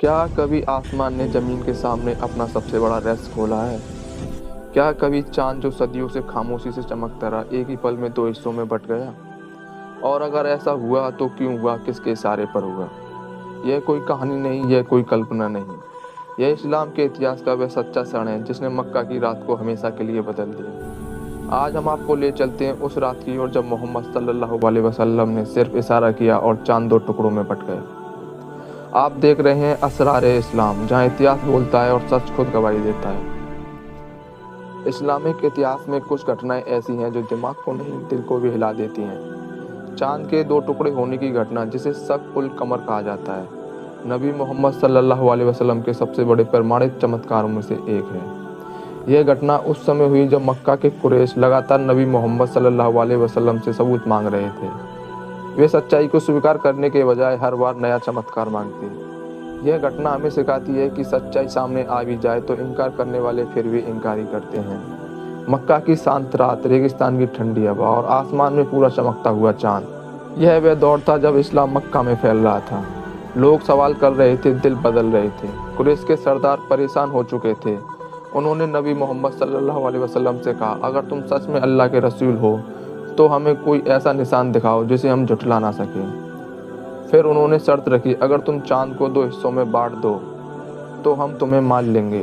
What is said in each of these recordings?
क्या कभी आसमान ने ज़मीन के सामने अपना सबसे बड़ा रहस्य खोला है? क्या कभी चाँद जो सदियों से खामोशी से चमकता रहा, एक ही पल में 2 हिस्सों में बँट गया? और अगर ऐसा हुआ तो क्यों हुआ, किसके इशारे पर हुआ? यह कोई कहानी नहीं, यह कोई कल्पना नहीं। यह इस्लाम के इतिहास का वह सच्चा क्षण है जिसने मक्का की रात को हमेशा के लिए बदल दिया। आज हम आपको ले चलते हैं उस रात की ओर जब मोहम्मद सल्लल्लाहु अलैहि वसल्लम ने सिर्फ इशारा किया और चाँद 2 टुकड़ों में बँट गया। आप देख रहे हैं असरार-ए इस्लाम, जहाँ इतिहास बोलता है और सच खुद गवाही देता है। इस्लामिक इतिहास में कुछ घटनाएं ऐसी हैं जो दिमाग को नहीं, दिल को भी हिला देती हैं। चांद के 2 टुकड़े होने की घटना, जिसे शक़-उल कमर कहा जाता है, नबी मोहम्मद सल्लल्लाहु अलैहि वसल्लम के सबसे बड़े प्रमाणित चमत्कारों में से एक है। यह घटना उस समय हुई जब मक्का के कुरैश लगातार नबी मोहम्मद सल्लल्लाहु अलैहि वसल्लम से सबूत मांग रहे थे। वे सच्चाई को स्वीकार करने के बजाय हर बार नया चमत्कार मांगते। यह घटना हमें सिखाती है कि सच्चाई सामने आ भी जाए तो इनकार करने वाले फिर भी इनकार ही करते हैं। मक्का की शांत रात, रेगिस्तान की ठंडी हवा और आसमान में पूरा चमकता हुआ चांद, यह वह दौर था जब इस्लाम मक्का में फैल रहा था। लोग सवाल कर रहे थे, दिल बदल रहे थे। कुरैश के सरदार परेशान हो चुके थे। उन्होंने नबी मोहम्मद सल्लल्लाहु अलैहि वसल्लम से कहा, अगर तुम सच में अल्लाह के रसूल हो तो हमें कोई ऐसा निशान दिखाओ जिसे हम झुठला ना सकें। फिर उन्होंने शर्त रखी, अगर तुम चांद को 2 हिस्सों में बांट दो तो हम तुम्हें मान लेंगे।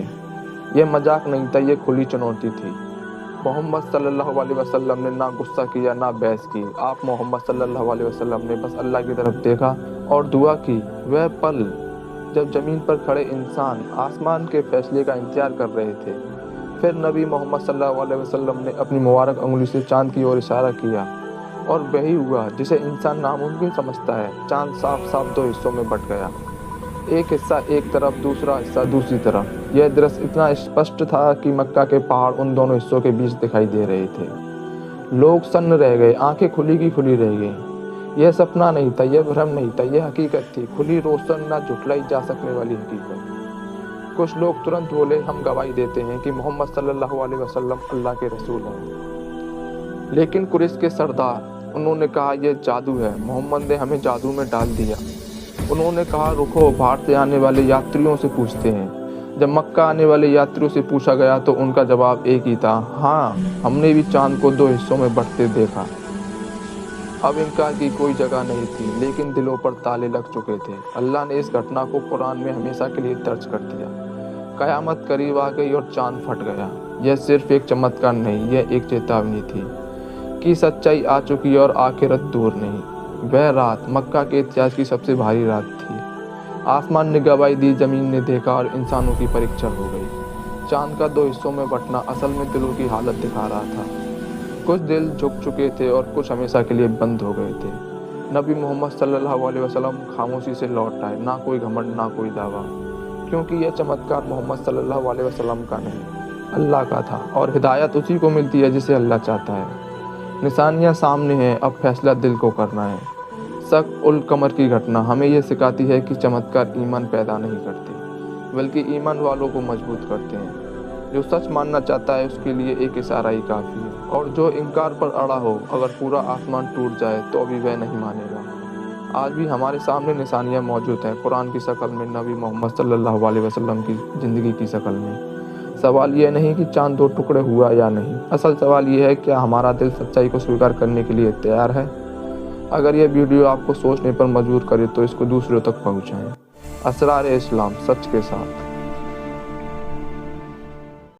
यह मजाक नहीं था, यह खुली चुनौती थी। मोहम्मद सल्लल्लाहु अलैहि वसल्लम ने ना गुस्सा किया ना बहस की। आप मोहम्मद सल्लल्लाहु अलैहि वसल्लम ने बस अल्लाह की तरफ देखा और दुआ की। वह पल जब ज़मीन पर खड़े इंसान आसमान के फैसले का इंतजार कर रहे थे। फिर नबी मोहम्मद सल्लल्लाहु अलैहि वसल्लम ने अपनी मुबारक अंगुली से चांद की ओर इशारा किया और वही हुआ जिसे इंसान नामुमकिन समझता है। चांद साफ साफ 2 हिस्सों में बंट गया। एक हिस्सा एक तरफ, दूसरा हिस्सा दूसरी तरफ। यह दृश्य इतना स्पष्ट था कि मक्का के पहाड़ उन दोनों हिस्सों के बीच दिखाई दे रहे थे। लोग सन्न रह गए, आंखें खुली की खुली रह गई। यह सपना नहीं था, यह भ्रम नहीं था, यह हकीकत थी, खुली रोशन ना झुठलाई जा सकने वाली हकीकत। कुछ लोग तुरंत बोले, हम गवाही देते हैं कि मोहम्मद सल्लल्लाहु अलैहि वसल्लम अल्लाह के रसूल हैं। लेकिन कुरैश के सरदार, उन्होंने कहा, यह जादू है, मोहम्मद ने हमें जादू में डाल दिया। उन्होंने कहा, रुको, बाहर से आने वाले यात्रियों से पूछते हैं। जब मक्का आने वाले यात्रियों से पूछा गया तो उनका जवाब एक ही था, हाँ, हमने भी चांद को 2 हिस्सों में बंटते देखा। अब इनकार की कोई जगह नहीं थी, लेकिन दिलों पर ताले लग चुके थे। अल्लाह ने इस घटना को कुरान में हमेशा के लिए दर्ज कर दिया। कयामत करीब आ गई और चांद फट गया। यह सिर्फ एक चमत्कार नहीं, यह एक चेतावनी थी कि सच्चाई आ चुकी और आखिरत दूर नहीं। वह रात मक्का के इतिहास की सबसे भारी रात थी। आसमान ने गवाही दी, ज़मीन ने देखा और इंसानों की परीक्षा हो गई। चांद का 2 हिस्सों में बंटना असल में दिलों की हालत दिखा रहा था। कुछ दिल झुक चुके थे और कुछ हमेशा के लिए बंद हो गए थे। नबी मोहम्मद सल्लल्लाहु अलैहि वसल्लम खामोशी से लौट आए, ना कोई घमंड ना कोई दावा, क्योंकि यह चमत्कार मोहम्मद सल्लल्लाहु अलैहि वसल्लम का नहीं, अल्लाह का था। और हिदायत उसी को मिलती है जिसे अल्लाह चाहता है। निशानियाँ सामने हैं, अब फैसला दिल को करना है। शक़-उल कमर की घटना हमें यह सिखाती है कि चमत्कार ईमान पैदा नहीं करते, बल्कि ईमान वालों को मजबूत करते हैं। जो सच मानना चाहता है उसके लिए एक इशारा ही काफ़ी है, और जो इनकार पर अड़ा हो, अगर पूरा आसमान टूट जाए तो भी वह नहीं मानेगा। आज भी हमारे सामने निशानियाँ मौजूद हैं, कुरान की शक्ल में, नबी मोहम्मद सल्लल्लाहु अलैहि वसल्लम की ज़िंदगी की शक्ल में। सवाल यह नहीं कि चांद 2 टुकड़े हुआ या नहीं, असल सवाल यह है, क्या हमारा दिल सच्चाई को स्वीकार करने के लिए तैयार है। अगर यह वीडियो आपको सोचने पर मजबूर करे तो इसको दूसरों तक पहुँचाएँ। असरार-ए इस्लाम, सच के साथ।